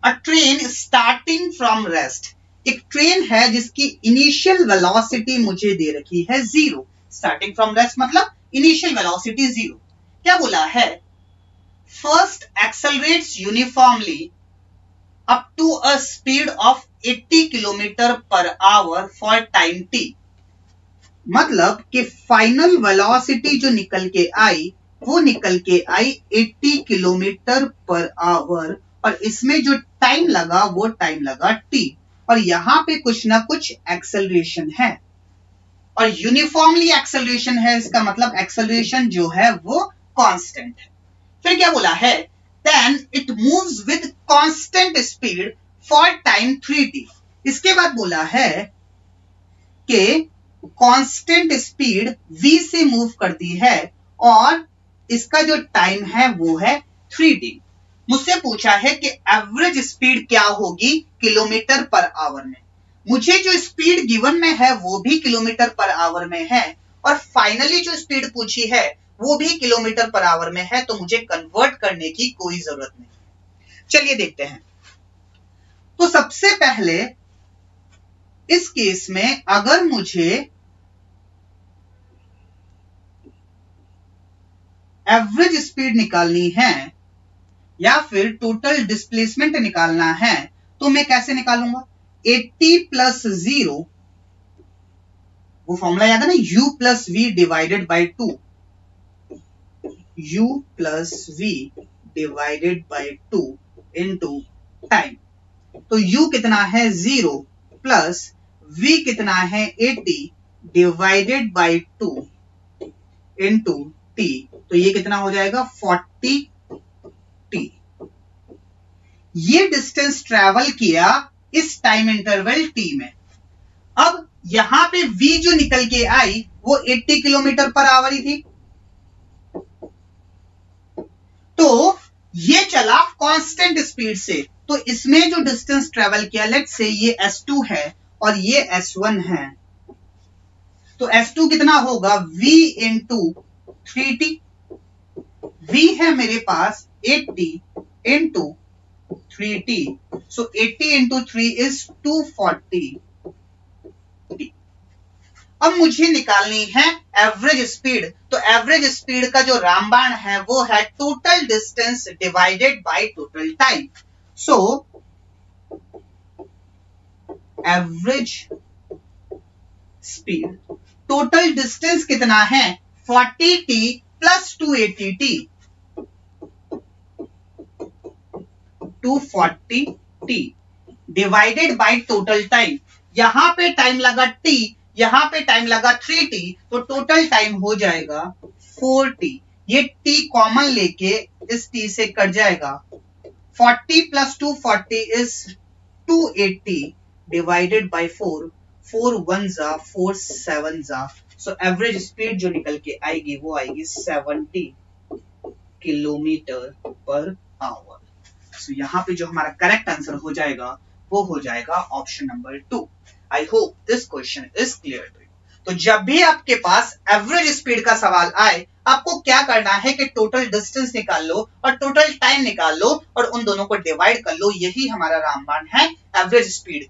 A train starting from rest, एक train है जिसकी इनिशियल वेलोसिटी मुझे दे रखी है 0। स्टार्टिंग फ्रॉम रेस्ट मतलब इनिशियल वेलोसिटी 0। क्या बोला है? First accelerates uniformly up to a speed of 80 kilometre per hour for time t। मतलब कि फाइनल वेलोसिटी जो निकल के आई वो निकल के आई 80 किलोमीटर पर आवर, और इसमें जो टाइम लगा वो टाइम लगा t, और यहां पे कुछ ना कुछ एक्सेलरेशन है, और यूनिफॉर्मली एक्सेलरेशन है, इसका मतलब एक्सेलरेशन जो है वो कांस्टेंट है। फिर क्या बोला है? Then it moves with constant speed for time 3t। इसके बाद बोला है कि कांस्टेंट स्पीड v से मूव करती है और इसका जो टाइम है वो है 3t। मुझसे पूछा है कि एवरेज स्पीड क्या होगी किलोमीटर पर आवर में। मुझे जो स्पीड गिवन में है वो भी किलोमीटर पर आवर में है, और फाइनली जो स्पीड पूछी है वो भी किलोमीटर पर आवर में है, तो मुझे कन्वर्ट करने की कोई जरूरत नहीं। चलिए देखते हैं। तो सबसे पहले इस केस में अगर मुझे एवरेज स्पीड निकालनी है या फिर टोटल डिस्प्लेसमेंट निकालना है तो मैं कैसे निकालूंगा? 80 प्लस 0, वो फॉर्मूला याद है ना, u plus v divided by 2, u plus v divided by 2 into time. तो u कितना है 0 प्लस v कितना है 80 डिवाइडेड बाई 2 इंटू t, तो ये कितना हो जाएगा 40t। ये डिस्टेंस ट्रेवल किया इस टाइम इंटरवल t में। अब यहां पे v जो निकल के आई वो 80 किलोमीटर पर आवर ही थी, तो ये चला कांस्टेंट स्पीड से, तो इसमें जो डिस्टेंस ट्रेवल किया, लेट्स से ये s2 है और ये s1 है, तो s2 कितना होगा v इंटू 3t। v है मेरे पास 80 into 3t, so 80 into 3 is 240t। अब मुझे निकालनी है एवरेज स्पीड, तो एवरेज स्पीड का जो रामबाण है वो है total distance divided by total time. So average speed, total distance कितना है 40t plus 280t, 240t divided by total time. यहां पे टाइम लगा t, यहां पे टाइम लगा 3t, तो टोटल टाइम हो जाएगा 4t। ये t कॉमन लेके इस t से कट जाएगा। 40 प्लस 240 इज 280 डिवाइडेड बाय 4, 4 1 जा 4 7 जा, सो एवरेज स्पीड जो निकल के आएगी वो आएगी 70 किलोमीटर पर आवर। सो यहां पे जो हमारा करेक्ट आंसर हो जाएगा वो हो जाएगा option number 2। I hope this question is clear to you. तो जब भी आपके पास एवरेज स्पीड का सवाल आए, आपको क्या करना है कि टोटल डिस्टेंस निकाल लो और टोटल टाइम निकाल लो और उन दोनों को डिवाइड कर लो। यही हमारा रामबाण है एवरेज स्पीड।